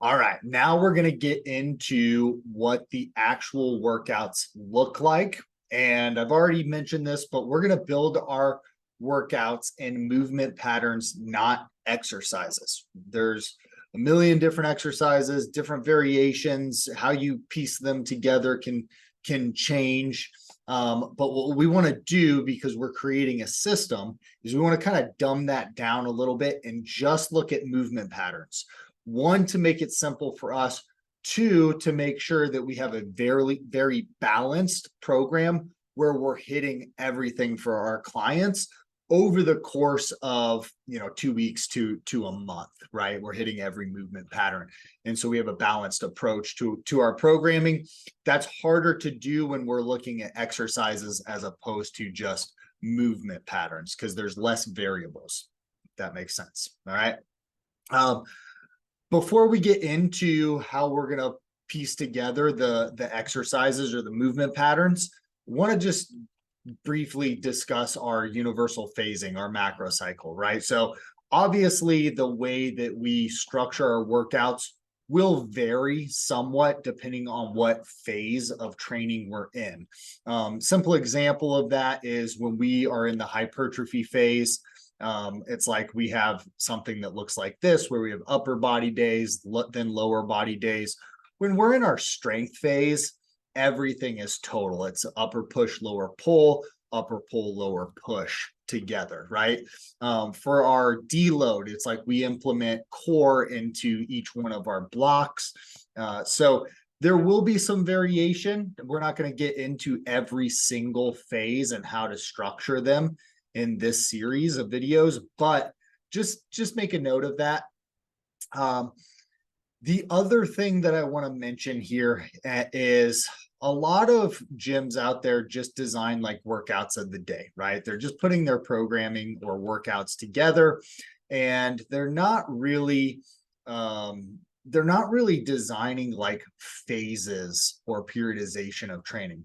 All right, now we're going to get into what the actual workouts look like. And I've already mentioned this, but we're going to build our workouts in movement patterns, not exercises. There's a million different exercises, different variations. How you piece them together can change. But what we want to do, because we're creating a system, is we want to kind of dumb that down a little bit and just look at movement patterns. One, to make it simple for us. Two, to make sure that we have a very balanced program where we're hitting everything for our clients over the course of 2 weeks to a month, right? We're hitting every movement pattern. And so we have a balanced approach to our programming. That's harder to do when we're looking at exercises as opposed to just movement patterns, because there's less variables, if that makes sense. All right. Before we get into how we're going to piece together the exercises or the movement patterns, I want to just briefly discuss our universal phasing, our macro cycle, right? So obviously the way that we structure our workouts will vary somewhat depending on what phase of training we're in. Simple example of that is when we are in the hypertrophy phase. It's like we have something that looks like this, where we have upper body days, then lower body days. When we're in our strength phase, everything is total. It's upper push, lower pull, lower push together, right? For our deload, it's like we implement core into each one of our blocks. So there will be some variation. We're not going to get into every single phase and how to structure them in this series of videos, but just make a note of that. The other thing that I want to mention here is a lot of gyms out there just design like workouts of the day, right? They're just putting their programming or workouts together, and they're not really designing like phases or periodization of training.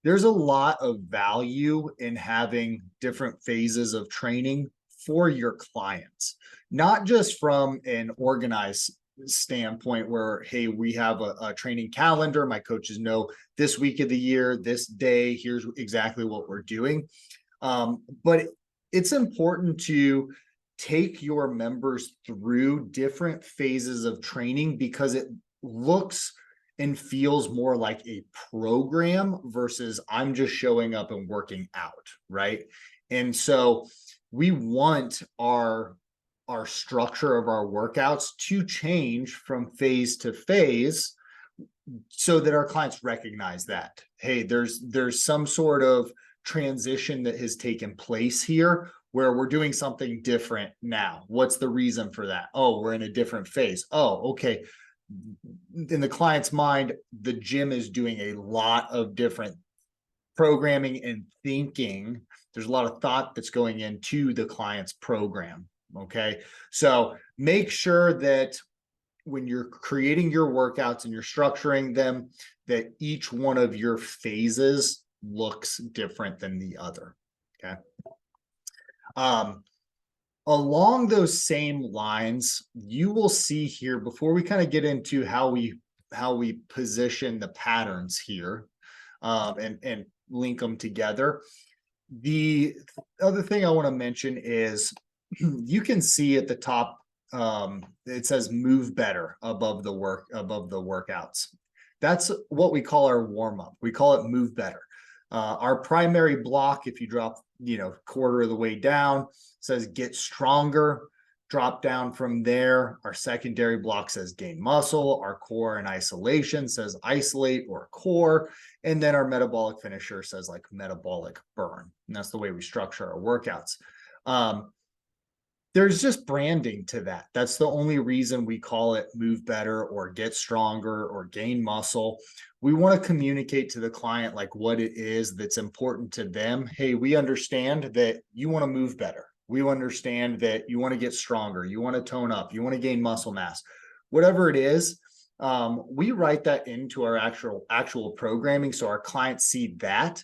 There's a lot of value in having different phases of training for your clients, not just from an organized standpoint where, hey, we have a training calendar. My coaches know this week of the year, this day, here's exactly what we're doing. But it's important to take your members through different phases of training because it looks and feels more like a program versus I'm just showing up and working out, right? And so we want our structure of our workouts to change from phase to phase so that our clients recognize that, hey, there's some sort of transition that has taken place here where we're doing something different now. What's the reason for that? Oh, we're in a different phase. Oh, okay. In the client's mind, the gym is doing a lot of different programming and thinking. There's a lot of thought that's going into the client's program. Okay. So make sure that when you're creating your workouts and you're structuring them, that each one of your phases looks different than the other. Okay. Along those same lines, you will see here, before we kind of get into how we position the patterns here and link them together. The other thing I want to mention is you can see at the top, it says move better above the workouts. That's what we call our warm-up. We call it move better. Our primary block, if you drop, quarter of the way down, says get stronger. Drop down from there. Our secondary block says gain muscle. Our core and isolation says isolate or core. And then our metabolic finisher says like metabolic burn. And that's the way we structure our workouts. There's just branding to that. That's the only reason we call it move better or get stronger or gain muscle. We want to communicate to the client like what it is that's important to them. Hey, we understand that you want to move better. We understand that you want to get stronger. You want to tone up. You want to gain muscle mass. Whatever it is, we write that into our actual programming so our clients see that,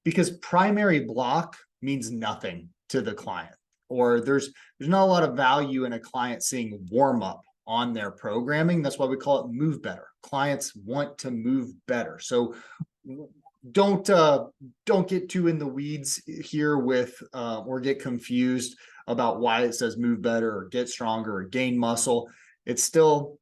because primary block means nothing to the client. Or there's not a lot of value in a client seeing warm up on their programming. That's why we call it move better. Clients want to move better. So don't get too in the weeds here with or get confused about why it says move better or get stronger or gain muscle. It's still,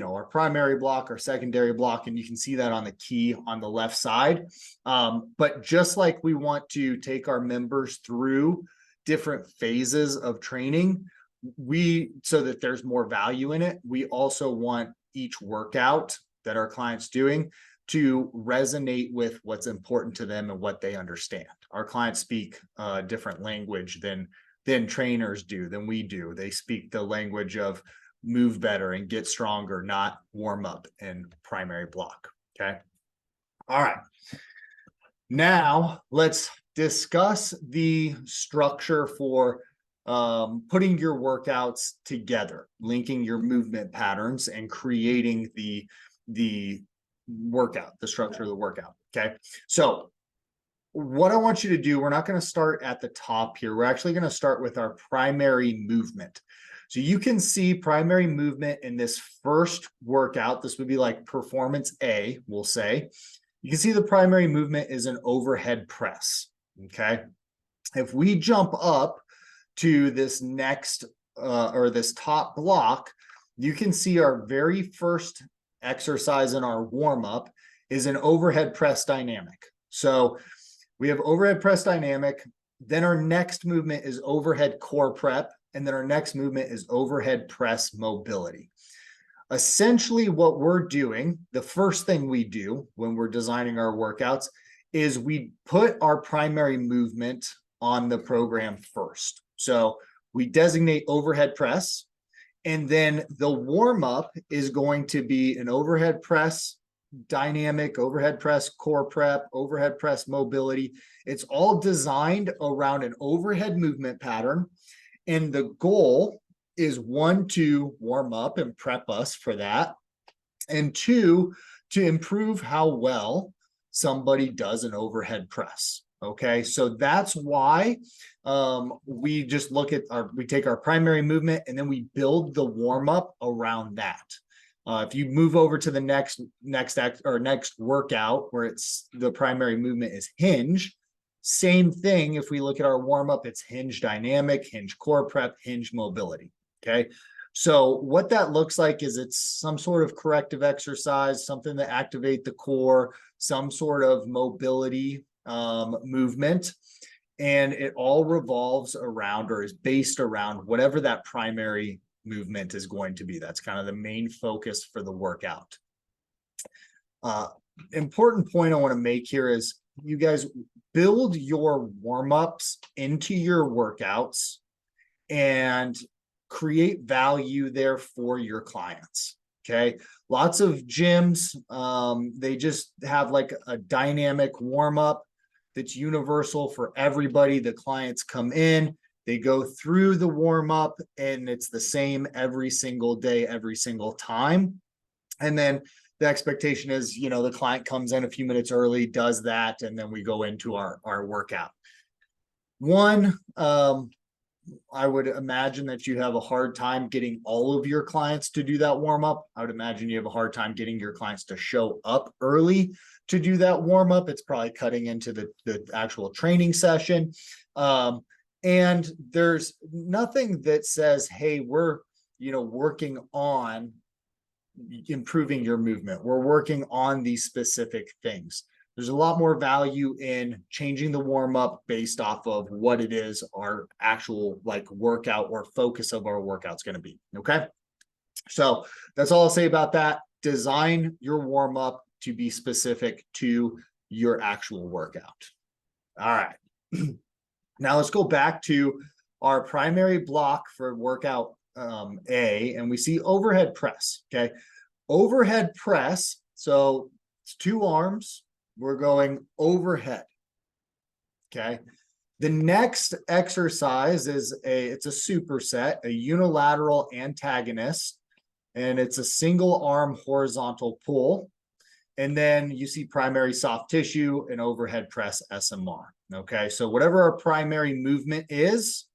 our primary block or secondary block, and you can see that on the key on the left side. But just like we want to take our members through different phases of training, so that there's more value in it, we also want each workout that our clients doing to resonate with what's important to them and what they understand. Our clients speak different language than trainers do, than we do. They speak the language of move better and get stronger, not warm up and primary block. Okay. All right. Now let's discuss the structure for putting your workouts together, linking your movement patterns and creating the workout, the structure of the workout. Okay. So what I want you to do, we're not going to start at the top here. We're actually going to start with our primary movement. So you can see primary movement in this first workout. This would be like performance A, we'll say. You can see the primary movement is an overhead press. Okay. If we jump up to this next or this top block, you can see our very first exercise in our warm-up is an overhead press dynamic. So we have overhead press dynamic, then our next movement is overhead core prep, and then our next movement is overhead press mobility. Essentially what we're doing, the first thing we do when we're designing our workouts is we put our primary movement on the program first. So we designate overhead press, and then the warm-up is going to be an overhead press dynamic, overhead press core prep, overhead press mobility. It's all designed around an overhead movement pattern. And the goal is 1, to warm up and prep us for that. And 2, to improve how well somebody does an overhead press. Okay, so that's why we just look at we take our primary movement and then we build the warm up around that. If you move over to the next workout where it's the primary movement is hinge, same thing. If we look at our warm up, it's hinge dynamic, hinge core prep, hinge mobility. Okay. So what that looks like is it's some sort of corrective exercise, something to activate the core, some sort of mobility movement, and it all revolves around or is based around whatever that primary movement is going to be. That's kind of the main focus for the workout. Important point I want to make here is you guys build your warm-ups into your workouts and create value there for your clients. Okay. Lots of gyms, they just have like a dynamic warm-up that's universal for everybody. The clients come in, they go through the warm-up, and it's the same every single day, every single time. And then the expectation is, the client comes in a few minutes early, does that, and then we go into our workout. I would imagine that you have a hard time getting all of your clients to do that warm-up. I would imagine you have a hard time getting your clients to show up early to do that warm-up. It's probably cutting into the actual training session. And there's nothing that says, hey, we're, working on improving your movement. We're working on these specific things. There's a lot more value in changing the warm-up based off of what it is our actual workout or focus of our workout's going to be. Okay. So that's all I'll say about that. Design your warm-up to be specific to your actual workout. All right. Now let's go back to our primary block for workout A, and we see overhead press. Okay. Overhead press. So it's 2 arms. We're going overhead. Okay. The next exercise is it's a superset, a unilateral antagonist, and it's a single arm horizontal pull. And then you see primary soft tissue and overhead press SMR. Okay. So whatever our primary movement is,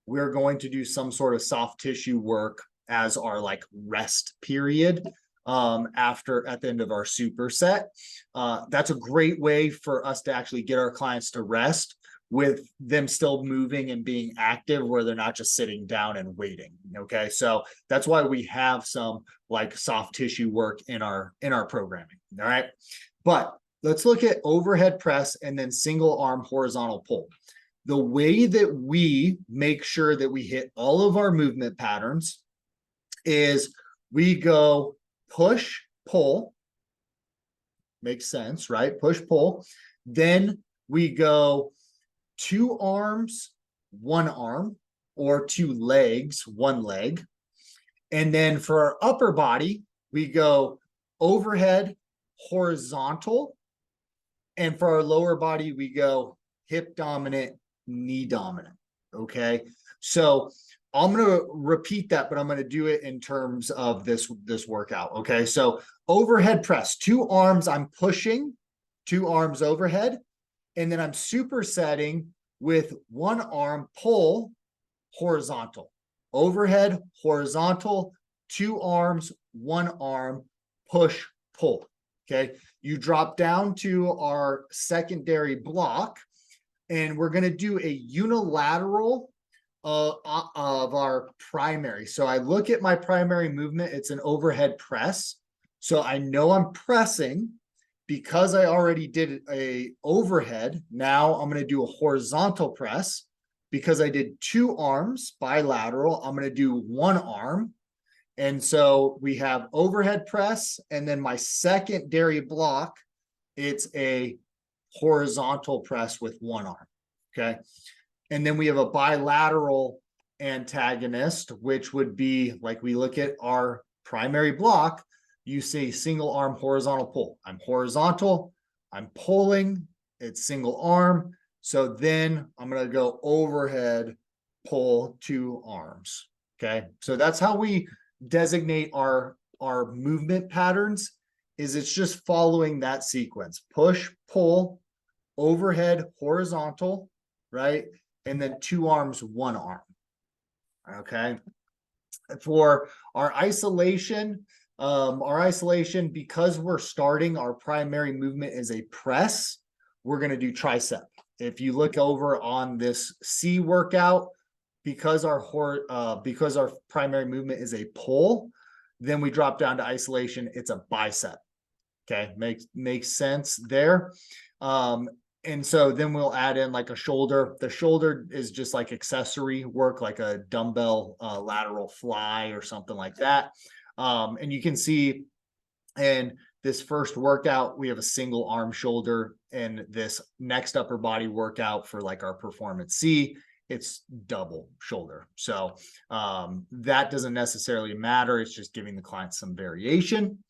we're going to do some sort of soft tissue work as our like rest period at the end of our superset. That's a great way for us to actually get our clients to rest with them still moving and being active, where they're not just sitting down and waiting. Okay, so that's why we have some like soft tissue work in our programming. All right, but let's look at overhead press and then single arm horizontal pull. The way that we make sure that we hit all of our movement patterns is we go push, pull. Makes sense, right? Push, pull. Then we go 2 arms, 1 arm, or 2 legs, 1 leg. And then for our upper body, we go overhead, horizontal. And for our lower body, we go hip dominant, knee dominant. Okay. So I'm going to repeat that, but I'm going to do it in terms of this workout. Okay. So overhead press, 2 arms, I'm pushing 2 arms overhead. And then I'm supersetting with 1 arm pull horizontal, overhead, horizontal, 2 arms, 1 arm, push, pull. Okay. You drop down to our secondary block, and we're going to do a unilateral of our primary. So I look at my primary movement, it's an overhead press. So I know I'm pressing because I already did a overhead. Now I'm going to do a horizontal press because I did 2 arms bilateral. I'm going to do 1 arm. And so we have overhead press, and then my secondary block, it's a horizontal press with 1 arm. Okay. And then we have a bilateral antagonist, which would be like, we look at our primary block, you say single arm horizontal pull. I'm horizontal, I'm pulling, it's single arm. So then I'm going to go overhead, pull 2 arms. Okay. So that's how we designate our movement patterns, is it's just following that sequence: push, pull, overhead, horizontal, right? And then 2 arms, 1 arm. Okay. For our isolation, because we're starting our primary movement is a press, we're going to do tricep. If you look over on this C workout, because our primary movement is a pull, then we drop down to isolation, it's a bicep. Okay, makes sense there. And so then we'll add in like a shoulder. The shoulder is just like accessory work, like a dumbbell lateral fly or something like that. And you can see in this first workout, we have a single arm shoulder, and this next upper body workout for like our performance C, it's double shoulder. So that doesn't necessarily matter. It's just giving the client some variation.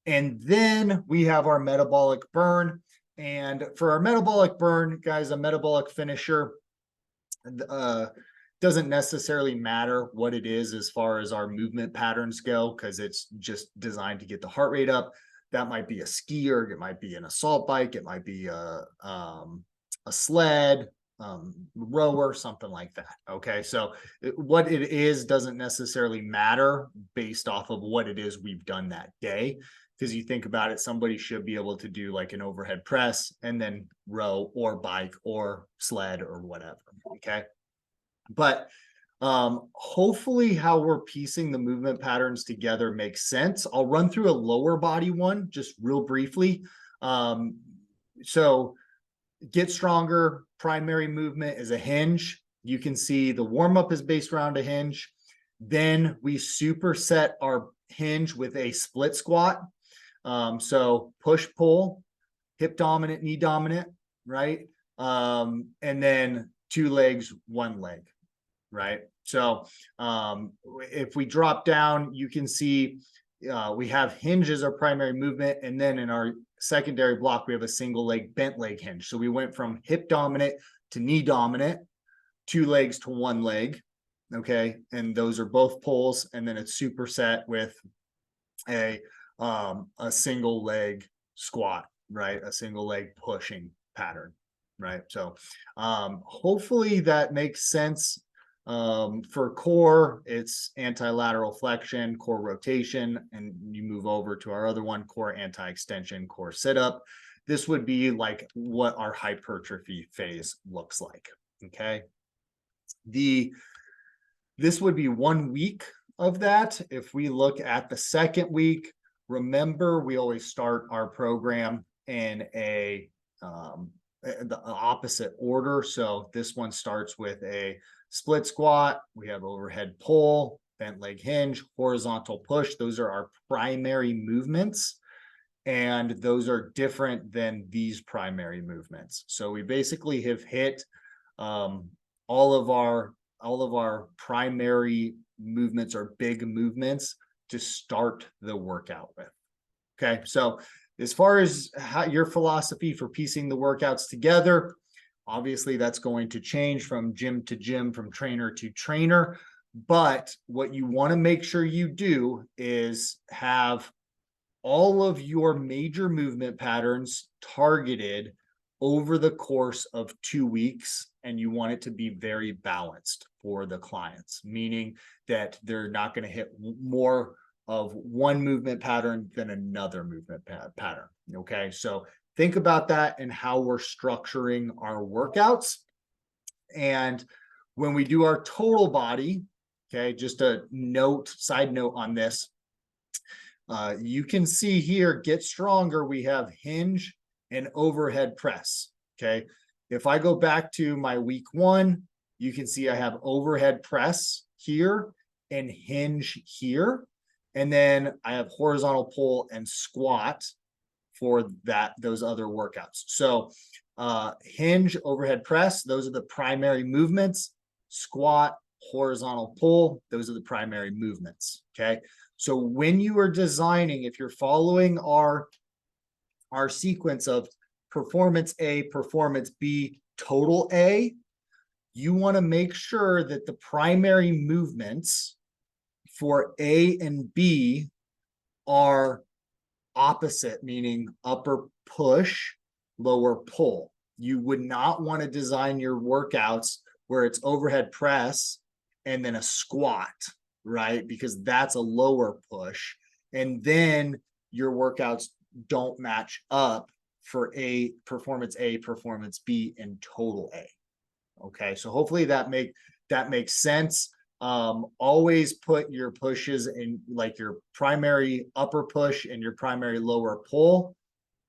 And then we have our metabolic burn. And for our metabolic burn, guys, a metabolic finisher doesn't necessarily matter what it is as far as our movement patterns go, because it's just designed to get the heart rate up. That might be a skier, it might be an assault bike, it might be a sled, rower, something like that. Okay, so what it is doesn't necessarily matter based off of what it is we've done that day. Because you think about it, somebody should be able to do like an overhead press and then row or bike or sled or whatever. Okay. But hopefully how we're piecing the movement patterns together makes sense. I'll run through a lower body one just real briefly. So get stronger, primary movement is a hinge. You can see the warm-up is based around a hinge. Then we superset our hinge with a split squat. So push, pull, hip dominant, knee dominant, right? And then 2 legs, 1 leg, right? So if we drop down, you can see we have hinge as our primary movement. And then in our secondary block, we have a single leg bent leg hinge. So we went from hip dominant to knee dominant, 2 legs to 1 leg. Okay. And those are both pulls. And then it's superset with a single leg squat, right? A single leg pushing pattern, right? So hopefully that makes sense. For core, it's anti-lateral flexion, core rotation, and you move over to our other one, core anti-extension, core sit-up. This would be like what our hypertrophy phase looks like. Okay. This would be 1 week of that. If we look at the second week, remember, we always start our program in the opposite order. So this one starts with a split squat. We have overhead pull, bent leg hinge, horizontal push. Those are our primary movements. And those are different than these primary movements. So we basically have hit all of our primary movements or big movements to start the workout with. Okay, so as far as how your philosophy for piecing the workouts together, obviously that's going to change from gym to gym, from trainer to trainer. But what you want to make sure you do is have all of your major movement patterns targeted over the course of 2 weeks, and you want it to be very balanced for the clients, meaning that they're not going to hit more of one movement pattern than another movement pattern. Okay, so think about that and how we're structuring our workouts. And when we do our total body, okay, just a side note on this, you can see here, Get Stronger, we have hinge and overhead press. Okay, if I go back to my week 1, you can see I have overhead press here and hinge here. And then I have horizontal pull and squat for those other workouts. So hinge, overhead press, those are the primary movements. Squat, horizontal pull, those are the primary movements. Okay. So when you are designing, if you're following our sequence of performance A, performance B, total A, you want to make sure that the primary movements for A and B are opposite, meaning upper push, lower pull. You would not want to design your workouts where it's overhead press and then a squat, right? Because that's a lower push. And then your workouts don't match up for performance A, performance B, and total A. Okay, so hopefully that makes sense. Always put your pushes in, like your primary upper push and your primary lower pull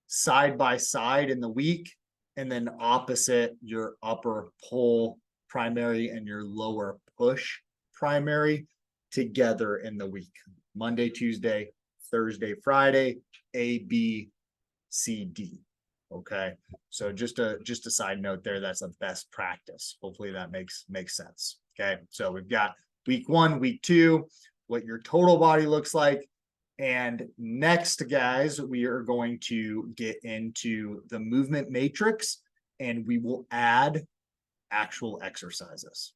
side by side in the week, and then opposite your upper pull primary and your lower push primary together in the week. Monday, Tuesday, Thursday, Friday, A, B, C, D. Okay, so just a side note there, that's a best practice. Hopefully that makes sense. Okay, so we've got week 1, week 2, what your total body looks like. And next, guys, we are going to get into the movement matrix, and we will add actual exercises.